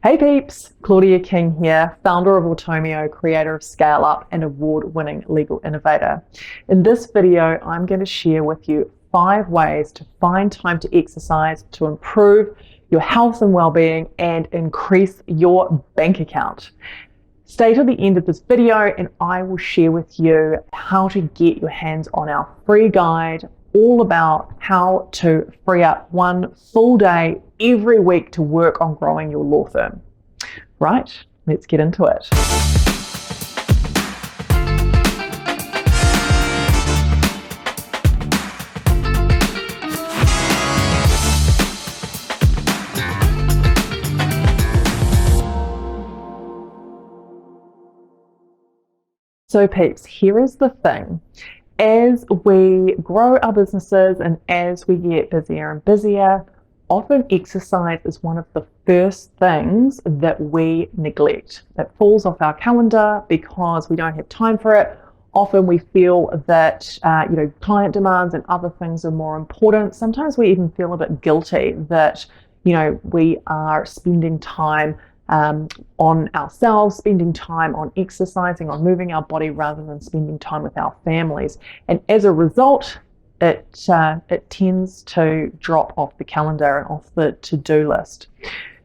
Hey peeps, Claudia King here, founder of Automio, creator of Scale Up and award-winning legal innovator. In this video, I'm going to share with you 5 ways to find time to exercise to improve your health and well-being and increase your bank account. Stay till the end of this video and I will share with you how to get your hands on our free guide all about how to free up 1 full day every week to work on growing your law firm. Right, let's get into it. So peeps, here is the thing. As we grow our businesses and as we get busier and busier, often exercise is one of the first things that we neglect. It falls off our calendar because we don't have time for it. Often we feel that client demands and other things are more important. Sometimes we even feel a bit guilty that we are spending time on ourselves, spending time on exercising, on moving our body rather than spending time with our families. And as a result, it tends to drop off the calendar and off the to-do list.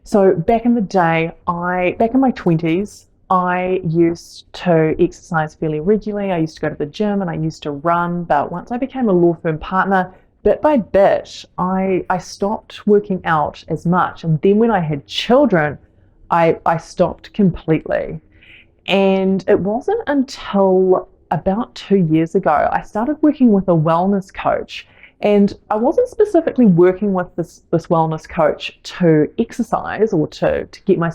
So back in the day, back in my 20s, I used to exercise fairly regularly. I used to go to the gym and I used to run, but once I became a law firm partner, bit by bit, I stopped working out as much. And then when I had children, I stopped completely. And it wasn't until about 2 years ago, I started working with a wellness coach. And I wasn't specifically working with this wellness coach to exercise or to get my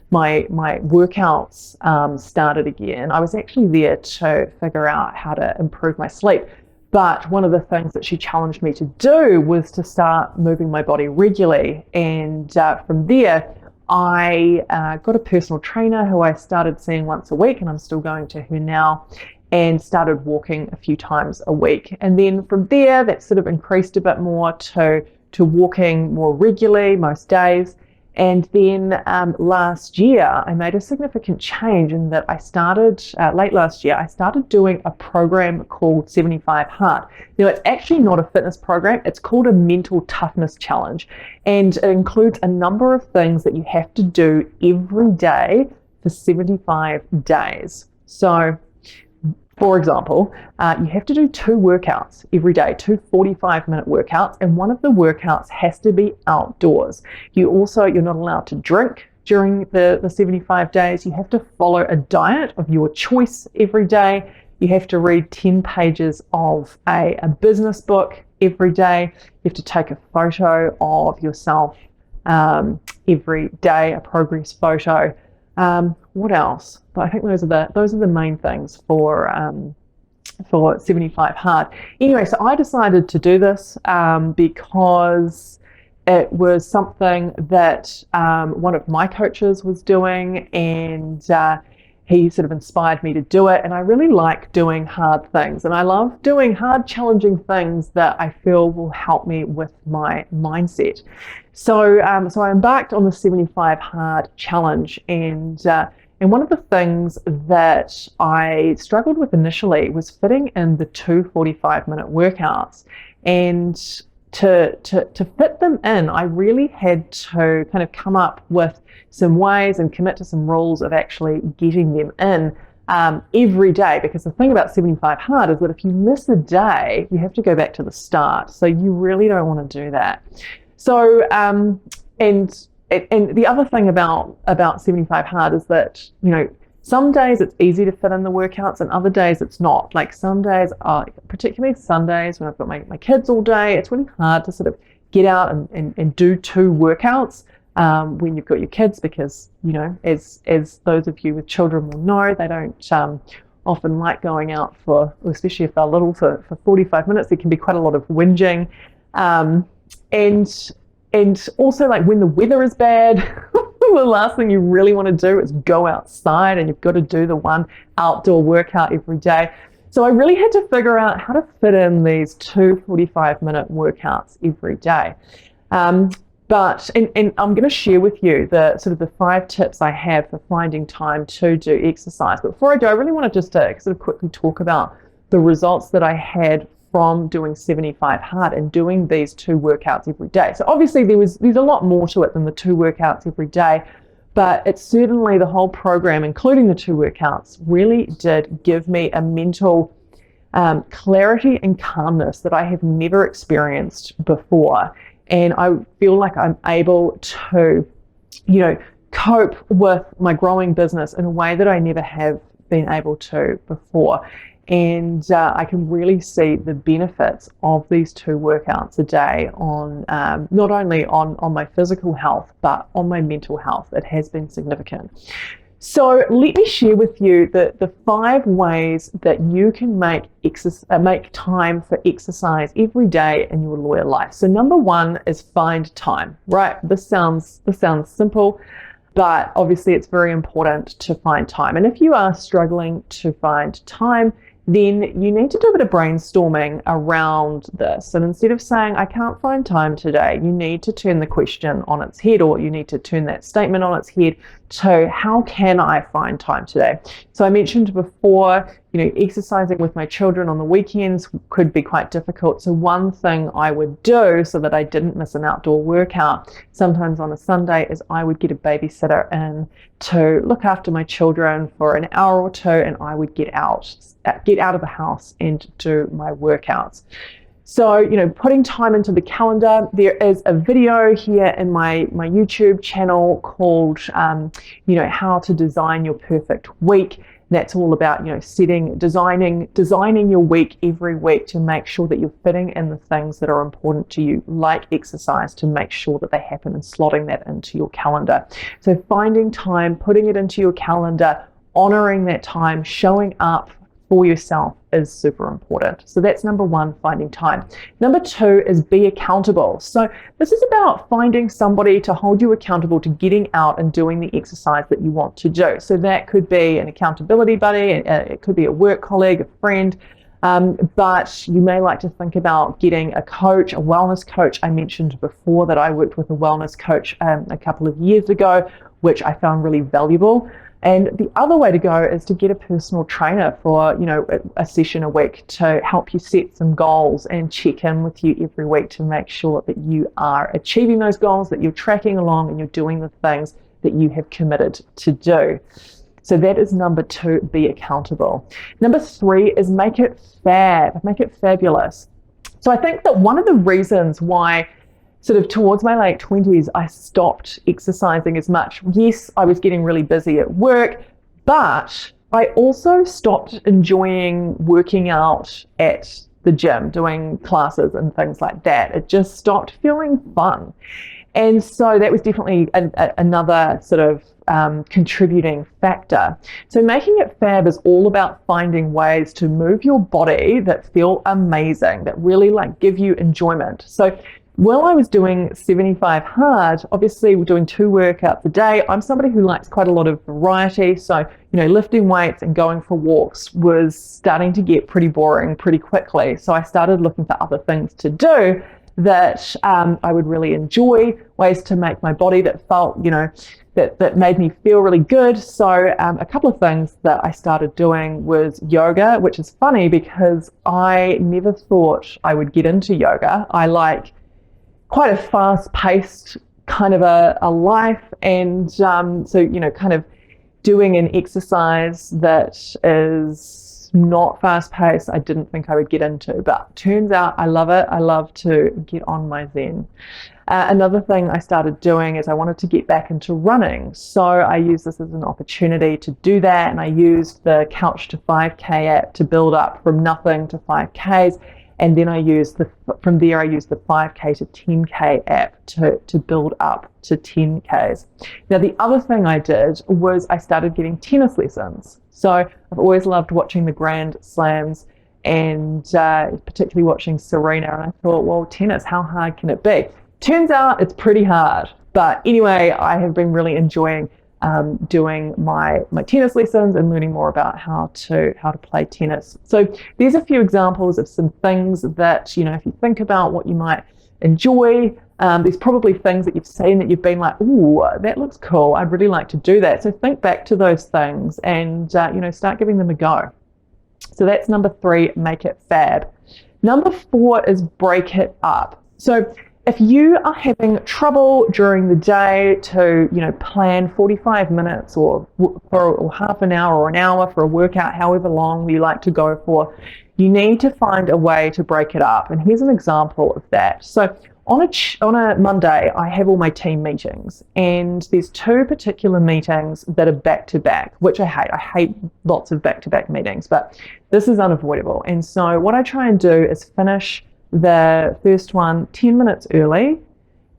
my workouts started again. I was actually there to figure out how to improve my sleep. But one of the things that she challenged me to do was to start moving my body regularly. And from there, I got a personal trainer who I started seeing once a week, and I'm still going to her now, and started walking a few times a week. And then from there, that sort of increased a bit more to walking more regularly most days. And then last year, I made a significant change in that I started, late last year, I started doing a program called 75 Hard. Now, it's actually not a fitness program. It's called a mental toughness challenge. And it includes a number of things that you have to do every day for 75 days. So, for example, you have to do 2 workouts every day, 2 45-minute workouts, and one of the workouts has to be outdoors. You're not allowed to drink during the 75 days. You have to follow a diet of your choice every day. You have to read 10 pages of a business book every day. You have to take a photo of yourself every day, a progress photo. What else? But I think those are the main things for 75 Hard. Anyway, so I decided to do this because it was something that one of my coaches was doing, and he sort of inspired me to do it. And I really like doing hard things, and I love doing hard, challenging things that I feel will help me with my mindset. So I embarked on the 75 Hard challenge, and one of the things that I struggled with initially was fitting in the 2 45-minute workouts. And to fit them in, I really had to kind of come up with some ways and commit to some rules of actually getting them in every day. Because the thing about 75 Hard is that if you miss a day, you have to go back to the start. So you really don't want to do that. So, and the other thing about 75 Hard is that, some days it's easy to fit in the workouts and other days it's not. Like some days, particularly Sundays when I've got my kids all day, it's really hard to sort of get out and do 2 workouts when you've got your kids because, as those of you with children will know, they don't often like going out especially if they're little, for 45 minutes. There can be quite a lot of whinging. And also, like, when the weather is bad, the last thing you really want to do is go outside, and you've got to do the 1 outdoor workout every day. So I really had to figure out how to fit in these 2 45-minute workouts every day. And I'm going to share with you the sort of the 5 tips I have for finding time to do exercise. But before I do, I really want to just sort of quickly talk about the results that I had from doing 75 hard and doing these 2 workouts every day. So obviously there's a lot more to it than the 2 workouts every day, but it's certainly the whole program, including the 2 workouts, really did give me a mental clarity and calmness that I have never experienced before. And I feel like I'm able to, cope with my growing business in a way that I never have been able to before. And I can really see the benefits of these 2 workouts a day on not only on my physical health, but on my mental health. It has been significant. So let me share with you the 5 ways that you can make time for exercise every day in your lawyer life. So number 1 is find time, right? This sounds simple, but obviously it's very important to find time. And if you are struggling to find time, then you need to do a bit of brainstorming around this. And instead of saying, I can't find time today, you need to turn the question on its head, or you need to turn that statement on its head to, how can I find time today? So I mentioned before, exercising with my children on the weekends could be quite difficult. So one thing I would do so that I didn't miss an outdoor workout, sometimes on a Sunday, is I would get a babysitter in to look after my children for an hour or 2, and I would get out of the house and do my workouts. So, putting time into the calendar. There is a video here in my YouTube channel called, how to design your perfect week. That's all about, designing your week every week to make sure that you're fitting in the things that are important to you, like exercise, to make sure that they happen, and slotting that into your calendar. So finding time, putting it into your calendar, honoring that time, showing up for yourself is super important. So that's number 1, finding time. Number 2 is be accountable. So this is about finding somebody to hold you accountable to getting out and doing the exercise that you want to do. So that could be an accountability buddy, it could be a work colleague, a friend, but you may like to think about getting a coach, a wellness coach. I mentioned before that I worked with a wellness coach a couple of years ago, which I found really valuable. And the other way to go is to get a personal trainer for, a session a week to help you set some goals and check in with you every week to make sure that you are achieving those goals, that you're tracking along, and you're doing the things that you have committed to do. So that is number 2, be accountable. Number 3 is make it fabulous. So I think that one of the reasons why sort of towards my late 20s, I stopped exercising as much. Yes, I was getting really busy at work, but I also stopped enjoying working out at the gym, doing classes and things like that. It just stopped feeling fun. And so that was definitely another sort of contributing factor. So making it fab is all about finding ways to move your body that feel amazing, that really give you enjoyment. So while I was doing 75 hard, obviously we're doing 2 workouts a day. I'm somebody who likes quite a lot of variety. So, lifting weights and going for walks was starting to get pretty boring pretty quickly. So I started looking for other things to do that I would really enjoy, ways to make my body that felt, that made me feel really good. So a couple of things that I started doing was yoga, which is funny because I never thought I would get into yoga. I like quite a fast-paced kind of a life, and so kind of doing an exercise that is not fast-paced, I didn't think I would get into, but turns out I love it. I love to get on my zen. Another thing I started doing is I wanted to get back into running, so I used this as an opportunity to do that, and I used the Couch to 5K app to build up from nothing to 5Ks. And then I used the 5K to 10K app to build up to 10Ks. Now, the other thing I did was I started getting tennis lessons. So I've always loved watching the Grand Slams, and particularly watching Serena. And I thought, well, tennis, how hard can it be? Turns out it's pretty hard. But anyway, I have been really enjoying doing my tennis lessons and learning more about how to play tennis. So there's a few examples of some things that, if you think about what you might enjoy There's probably things that you've seen that you've been like, ooh, that looks cool. I'd really like to do that. So think back to those things and, start giving them a go. So that's number 3, make it fab. Number 4 is break it up. So if you are having trouble during the day to, plan 45 minutes or half an hour or an hour for a workout, however long you like to go for, you need to find a way to break it up. And here's an example of that. So on a Monday, I have all my team meetings, and there's 2 particular meetings that are back-to-back, which I hate. I hate lots of back-to-back meetings, but this is unavoidable. And so what I try and do is finish the first one 10 minutes early,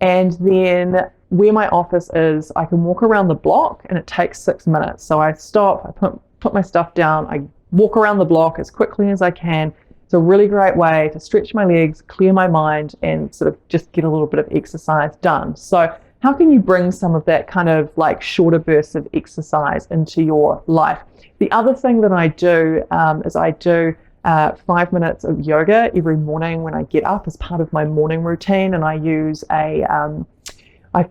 and then where my office is, I can walk around the block, and it takes 6 minutes. So I stop, I put my stuff down, I walk around the block as quickly as I can. It's a really great way to stretch my legs, clear my mind, and sort of just get a little bit of exercise done. So how can you bring some of that kind of like shorter bursts of exercise into your life? The other thing that I do is I do 5 minutes of yoga every morning when I get up as part of my morning routine, and I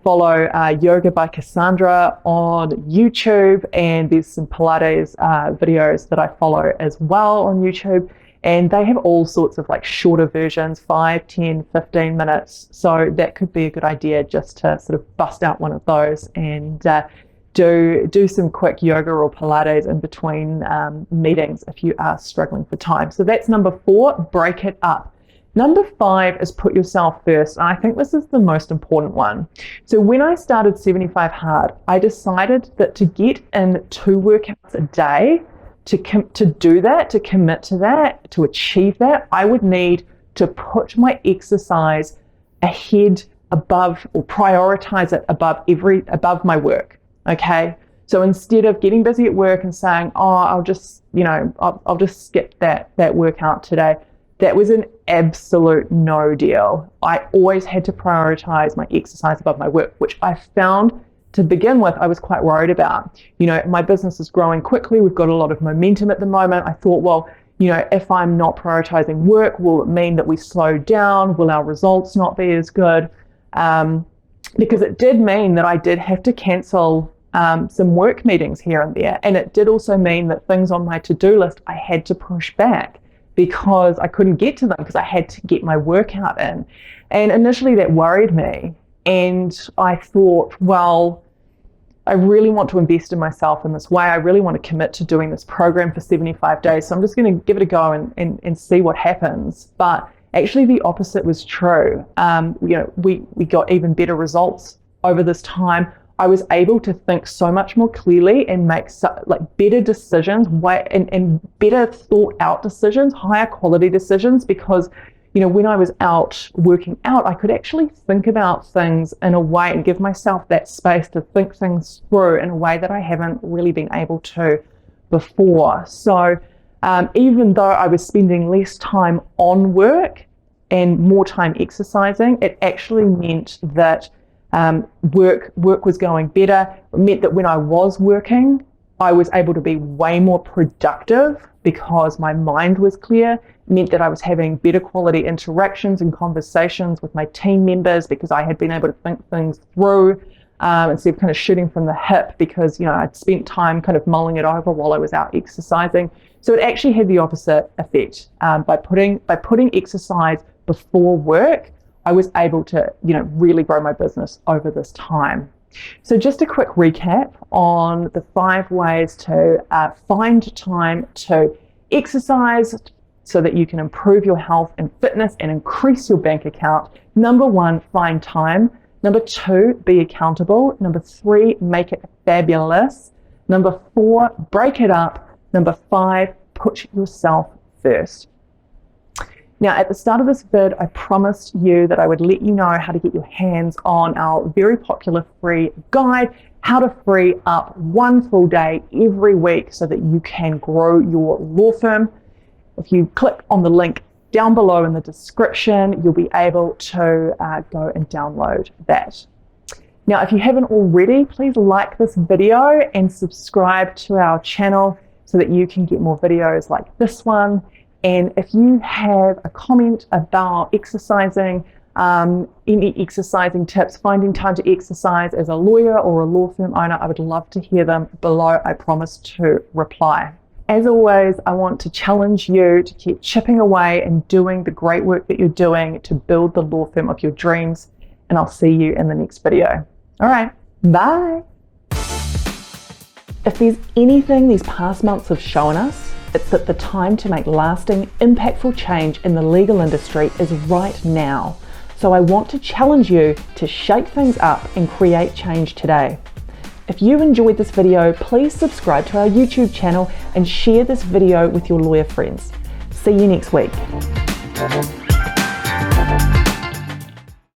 follow Yoga by Cassandra on YouTube, and there's some Pilates videos that I follow as well on YouTube. And they have all sorts of like shorter versions, 5, 10, 15 minutes. So that could be a good idea just to sort of bust out one of those and do some quick yoga or Pilates in between meetings if you are struggling for time. So that's number 4, break it up. Number 5 is put yourself first. And I think this is the most important one. So when I started 75 Hard, I decided that to get in 2 workouts a day, to do that, to commit to that, to achieve that, I would need to put my exercise ahead, above, or prioritize it above my work. Okay. So instead of getting busy at work and saying, oh, I'll just skip that workout today, that was an absolute no deal. I always had to prioritize my exercise above my work, which I found to begin with, I was quite worried about. My business is growing quickly. We've got a lot of momentum at the moment. I thought, well, if I'm not prioritizing work, will it mean that we slow down? Will our results not be as good? Because it did mean that I did have to cancel some work meetings here and there. And it did also mean that things on my to-do list, I had to push back because I couldn't get to them because I had to get my workout in. And initially that worried me. And I thought, well, I really want to invest in myself in this way. I really want to commit to doing this program for 75 days. So I'm just going to give it a go and see what happens. But actually the opposite was true. We got even better results over this time. I was able to think so much more clearly and make better decisions, and better thought out decisions, higher quality decisions, because when I was out working out, I could actually think about things in a way and give myself that space to think things through in a way that I haven't really been able to before. So even though I was spending less time on work and more time exercising, it actually meant that work was going better. It meant that when I was working, I was able to be way more productive because my mind was clear. It meant that I was having better quality interactions and conversations with my team members because I had been able to think things through instead of kind of shooting from the hip because, I'd spent time kind of mulling it over while I was out exercising. So it actually had the opposite effect. By putting exercise before work, I was able to, really grow my business over this time. So just a quick recap on the 5 ways to find time to exercise so that you can improve your health and fitness and increase your bank account. Number 1, find time. Number 2, be accountable. Number 3, make it fabulous. Number 4, break it up. Number 5, put yourself first. Now, at the start of this vid, I promised you that I would let you know how to get your hands on our very popular free guide, how to free up 1 full day every week so that you can grow your law firm. If you click on the link down below in the description, you'll be able to go and download that. Now, if you haven't already, please like this video and subscribe to our channel so that you can get more videos like this one. And if you have a comment about exercising, any exercising tips, finding time to exercise as a lawyer or a law firm owner, I would love to hear them below. I promise to reply. As always, I want to challenge you to keep chipping away and doing the great work that you're doing to build the law firm of your dreams. And I'll see you in the next video. All right, bye. If there's anything these past months have shown us, it's that the time to make lasting, impactful change in the legal industry is right now. So I want to challenge you to shake things up and create change today. If you enjoyed this video, please subscribe to our YouTube channel and share this video with your lawyer friends. See you next week.